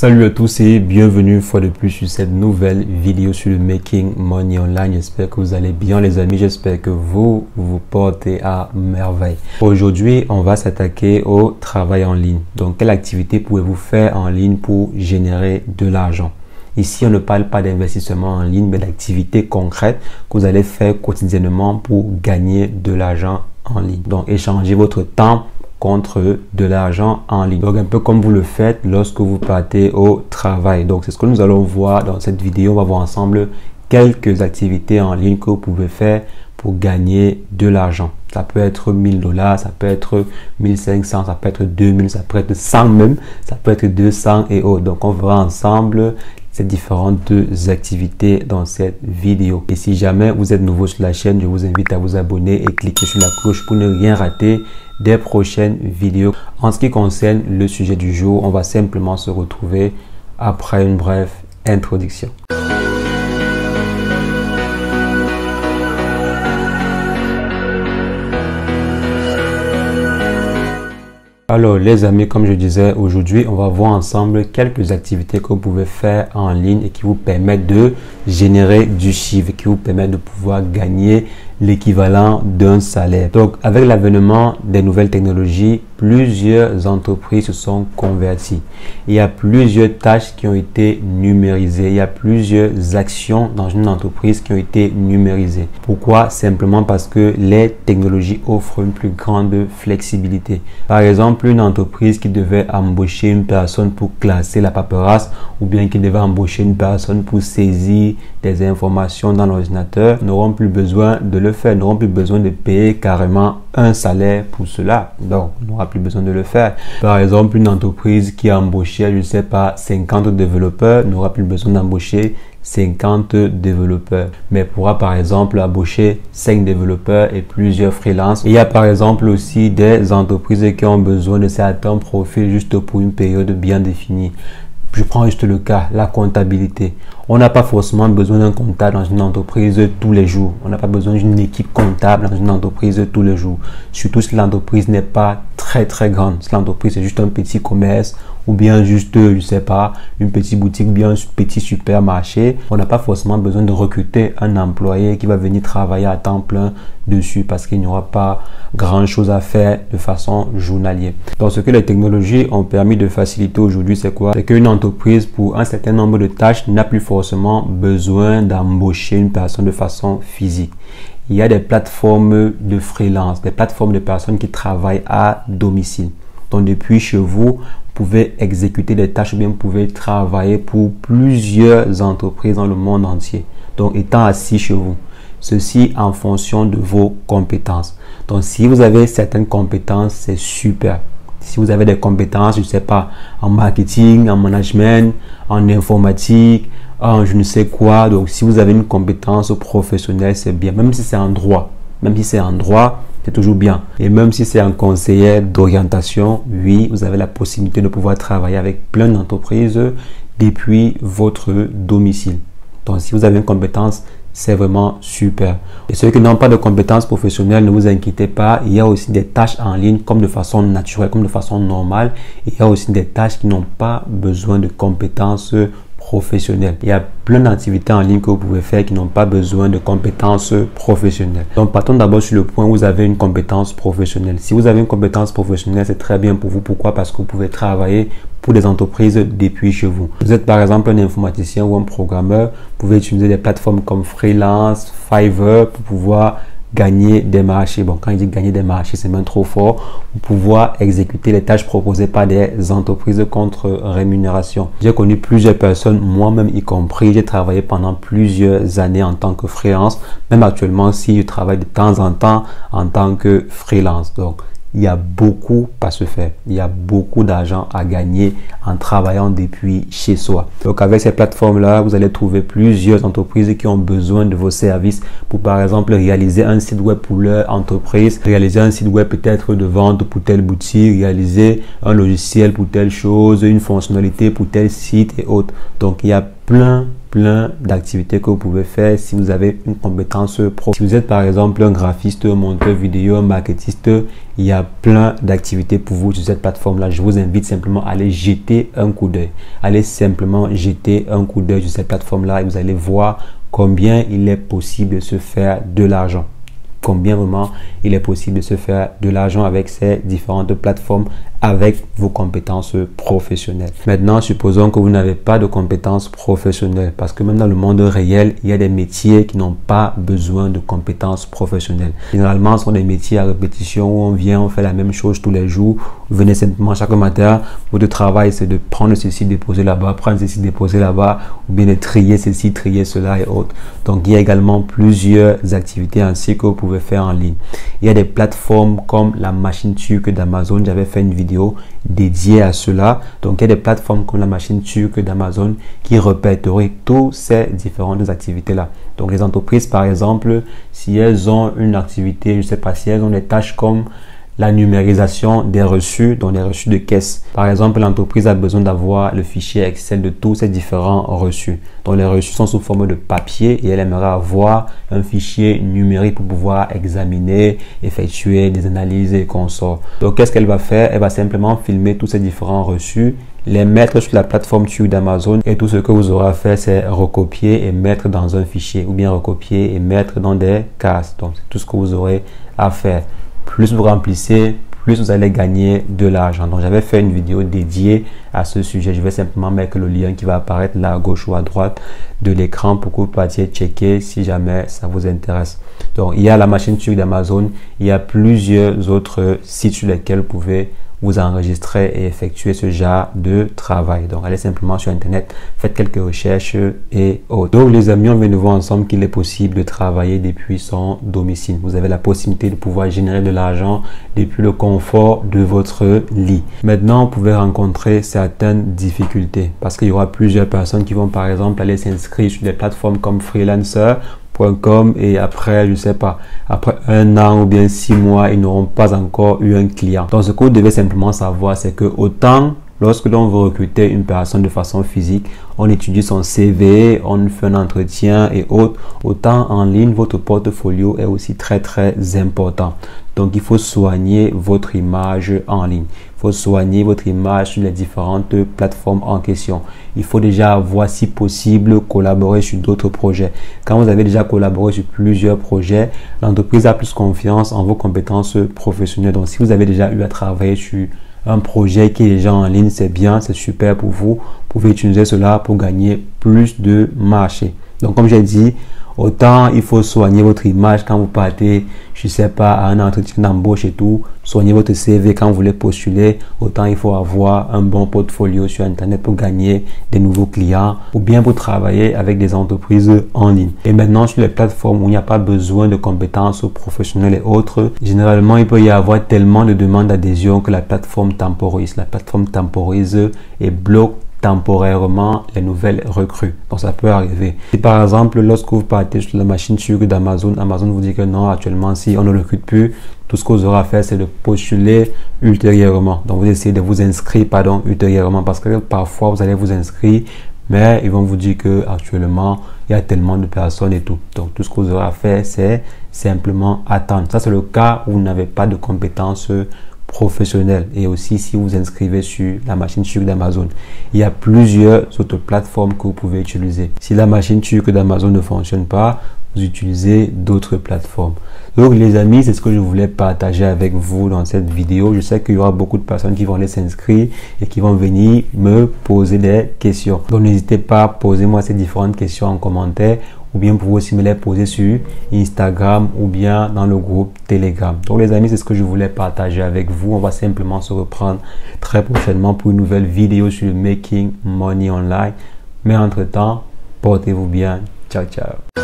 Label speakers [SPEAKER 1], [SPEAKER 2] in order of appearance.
[SPEAKER 1] Salut à tous et bienvenue une fois de plus sur cette nouvelle vidéo sur le Making Money Online. J'espère que vous allez bien les amis, j'espère que vous portez à merveille. Aujourd'hui, on va s'attaquer au travail en ligne. Donc, quelle activité pouvez-vous faire en ligne pour générer de l'argent? Ici, on ne parle pas d'investissement en ligne, mais d'activités concrètes que vous allez faire quotidiennement pour gagner de l'argent en ligne. Donc, échangez votre temps contre de l'argent en ligne. Donc un peu comme vous le faites lorsque vous partez au travail. Donc c'est ce que nous allons voir dans cette vidéo. On va voir ensemble quelques activités en ligne que vous pouvez faire pour gagner de l'argent. Ça peut être 1000 $, ça peut être 1500, ça peut être 2000, ça peut être 100 même, ça peut être 200 et autres. Donc on verra ensemble ces différentes activités dans cette vidéo. Et si jamais vous êtes nouveau sur la chaîne, je vous invite à vous abonner et cliquer sur la cloche pour ne rien rater des prochaines vidéos. En ce qui concerne le sujet du jour, on va simplement se retrouver après une brève introduction. Alors les amis, comme je disais, aujourd'hui on va voir ensemble quelques activités que vous pouvez faire en ligne et qui vous permettent de générer du chiffre, qui vous permettent de pouvoir gagner l'équivalent d'un salaire. Donc avec l'avènement des nouvelles technologies, plusieurs entreprises se sont converties. Il y a plusieurs tâches qui ont été numérisées. Il y a plusieurs actions dans une entreprise qui ont été numérisées. Pourquoi? Simplement parce que les technologies offrent une plus grande flexibilité. Par exemple, une entreprise qui devait embaucher une personne pour classer la paperasse ou bien qui devait embaucher une personne pour saisir des informations dans l'ordinateur n'auront plus besoin de le faire, n'auront plus besoin de payer carrément un salaire pour cela. Donc, on n'aura plus besoin de le faire. Par exemple, une entreprise qui a embauché, je ne sais pas, 50 développeurs n'aura plus besoin d'embaucher 50 développeurs, mais pourra par exemple embaucher 5 développeurs et plusieurs freelances. Il y a par exemple aussi des entreprises qui ont besoin de certains profils juste pour une période bien définie. Je prends juste le cas, la comptabilité. On n'a pas forcément besoin d'un comptable dans une entreprise tous les jours. On n'a pas besoin d'une équipe comptable dans une entreprise tous les jours. Surtout si l'entreprise n'est pas très grande. Si l'entreprise est juste un petit commerce ou bien juste, je sais pas, une petite boutique ou bien un petit supermarché, on n'a pas forcément besoin de recruter un employé qui va venir travailler à temps plein dessus parce qu'il n'y aura pas grand chose à faire de façon journalière. Donc ce que les technologies ont permis de faciliter aujourd'hui, c'est quoi? C'est qu'une entreprise pour un certain nombre de tâches n'a plus forcément besoin d'embaucher une personne de façon physique. Il y a des plateformes de freelance, des plateformes de personnes qui travaillent à domicile. Donc depuis chez vous, vous pouvez exécuter des tâches ou bien vous pouvez travailler pour plusieurs entreprises dans le monde entier. Donc étant assis chez vous. Ceci en fonction de vos compétences. Donc si vous avez certaines compétences, c'est super. Si vous avez des compétences, je ne sais pas, en marketing, en management, en informatique, en je ne sais quoi. Donc si vous avez une compétence professionnelle, c'est bien. Même si c'est en droit. Même si c'est en droit, c'est toujours bien. Et même si c'est un conseiller d'orientation, oui, vous avez la possibilité de pouvoir travailler avec plein d'entreprises depuis votre domicile. Donc si vous avez une compétence, c'est vraiment super. Et ceux qui n'ont pas de compétences professionnelles, ne vous inquiétez pas. Il y a aussi des tâches en ligne comme de façon naturelle, comme de façon normale. Il y a aussi des tâches qui n'ont pas besoin de compétences professionnelles. Il y a plein d'activités en ligne que vous pouvez faire qui n'ont pas besoin de compétences professionnelles. Donc partons d'abord sur le point où vous avez une compétence professionnelle. Si vous avez une compétence professionnelle, c'est très bien pour vous. Pourquoi? Parce que vous pouvez travailler pour des entreprises depuis chez vous. Vous êtes par exemple un informaticien ou un programmeur, vous pouvez utiliser des plateformes comme Freelance, Fiverr pour pouvoir gagner des marchés. Bon, quand il dit gagner des marchés, c'est même trop fort. Pour pouvoir exécuter les tâches proposées par des entreprises contre rémunération. J'ai connu plusieurs personnes, moi-même y compris. J'ai travaillé pendant plusieurs années en tant que freelance. Même actuellement, si je travaille de temps en temps en tant que freelance. Donc, il y a beaucoup à se faire. Il y a beaucoup d'argent à gagner en travaillant depuis chez soi. Donc avec ces plateformes-là, vous allez trouver plusieurs entreprises qui ont besoin de vos services pour par exemple réaliser un site web pour leur entreprise, réaliser un site web peut-être de vente pour telle boutique, réaliser un logiciel pour telle chose, une fonctionnalité pour tel site et autres. Donc il y a plein d'activités que vous pouvez faire si vous avez une compétence pro. Si vous êtes par exemple un graphiste, un monteur vidéo, un marketiste, il y a plein d'activités pour vous sur cette plateforme-là. Je vous invite simplement à aller jeter un coup d'œil. Allez simplement jeter un coup d'œil sur cette plateforme-là et vous allez voir combien il est possible de se faire de l'argent. Combien vraiment il est possible de se faire de l'argent avec ces différentes plateformes avec vos compétences professionnelles. Maintenant, supposons que vous n'avez pas de compétences professionnelles parce que même dans le monde réel, il y a des métiers qui n'ont pas besoin de compétences professionnelles. Généralement, ce sont des métiers à répétition où on vient, on fait la même chose tous les jours. Vous venez simplement chaque matin, votre travail c'est de prendre ceci, déposer là-bas, prendre ceci, déposer là-bas, ou bien de trier ceci, trier cela et autres. Donc, il y a également plusieurs activités ainsi que vous pouvez faire en ligne. Il y a des plateformes comme la machine turque d'Amazon. J'avais fait une vidéo dédiée à cela. Donc, il y a des plateformes comme la machine turque d'Amazon qui répertorient toutes ces différentes activités-là. Donc, les entreprises, par exemple, si elles ont une activité, je ne sais pas, si elles ont des tâches comme la numérisation des reçus, donc les reçus de caisse. Par exemple, l'entreprise a besoin d'avoir le fichier Excel de tous ces différents reçus. Donc, les reçus sont sous forme de papier et elle aimerait avoir un fichier numérique pour pouvoir examiner, effectuer des analyses et consorts. Donc, qu'est-ce qu'elle va faire? Elle va simplement filmer tous ces différents reçus, les mettre sur la plateforme turque d'Amazon et tout ce que vous aurez à faire, c'est recopier et mettre dans un fichier ou bien recopier et mettre dans des cases. Donc, c'est tout ce que vous aurez à faire. Plus vous remplissez, plus vous allez gagner de l'argent. Donc, j'avais fait une vidéo dédiée à ce sujet. Je vais simplement mettre le lien qui va apparaître là à gauche ou à droite de l'écran pour que vous puissiez checker si jamais ça vous intéresse. Donc, il y a la machine turque d'Amazon. Il y a plusieurs autres sites sur lesquels vous pouvez vous enregistrer et effectuer ce genre de travail. Donc, allez simplement sur Internet, faites quelques recherches et autres. Donc, les amis, on vient de voir ensemble qu'il est possible de travailler depuis son domicile. Vous avez la possibilité de pouvoir générer de l'argent depuis le confort de votre lit. Maintenant, vous pouvez rencontrer certaines difficultés parce qu'il y aura plusieurs personnes qui vont, par exemple, aller s'inscrire sur des plateformes comme freelancer.com et après, je sais pas, après 1 an ou bien 6 mois, ils n'auront pas encore eu un client. Donc, ce que vous devez simplement savoir, c'est que autant lorsque l'on veut recruter une personne de façon physique, on étudie son CV, on fait un entretien et autres. Autant en ligne, votre portfolio est aussi très important. Donc, il faut soigner votre image en ligne. Il faut soigner votre image sur les différentes plateformes en question. Il faut déjà avoir, si possible, collaborer sur d'autres projets. Quand vous avez déjà collaboré sur plusieurs projets, l'entreprise a plus confiance en vos compétences professionnelles. Donc, si vous avez déjà eu à travailler sur un projet qui est déjà en ligne, c'est bien, c'est super pour vous. Vous pouvez utiliser cela pour gagner plus de marché. Donc, comme j'ai dit, autant il faut soigner votre image quand vous partez, je sais pas, à un entretien d'embauche et tout. Soignez votre CV quand vous voulez postuler. Autant il faut avoir un bon portfolio sur Internet pour gagner des nouveaux clients ou bien pour travailler avec des entreprises en ligne. Et maintenant, sur les plateformes où il n'y a pas besoin de compétences professionnelles et autres, généralement, il peut y avoir tellement de demandes d'adhésion que la plateforme temporise. La plateforme temporise et bloque temporairement les nouvelles recrues. Donc, ça peut arriver. Si par exemple, lorsque vous partez sur la machine turque d'Amazon, Amazon vous dit que non, actuellement, si on ne recrute plus, tout ce que vous aurez à faire, c'est de postuler ultérieurement. Donc, vous essayez de vous inscrire, ultérieurement, parce que parfois, vous allez vous inscrire, mais ils vont vous dire que actuellement, il y a tellement de personnes et tout. Donc, tout ce que vous aurez à faire, c'est simplement attendre. Ça, c'est le cas où vous n'avez pas de compétences professionnel. Et aussi, si vous inscrivez sur la machine turque d'Amazon, il y a plusieurs autres plateformes que vous pouvez utiliser. Si la machine turque d'Amazon ne fonctionne pas, vous utilisez d'autres plateformes. Donc, les amis, c'est ce que je voulais partager avec vous dans cette vidéo. Je sais qu'il y aura beaucoup de personnes qui vont aller s'inscrire et qui vont venir me poser des questions. Donc, n'hésitez pas à poser moi ces différentes questions en commentaire, ou bien vous pouvez aussi me les poser sur Instagram ou bien dans le groupe Telegram. Donc, les amis, c'est ce que je voulais partager avec vous. On va simplement se reprendre très prochainement pour une nouvelle vidéo sur le Making Money Online. Mais entre-temps, portez-vous bien. Ciao, ciao.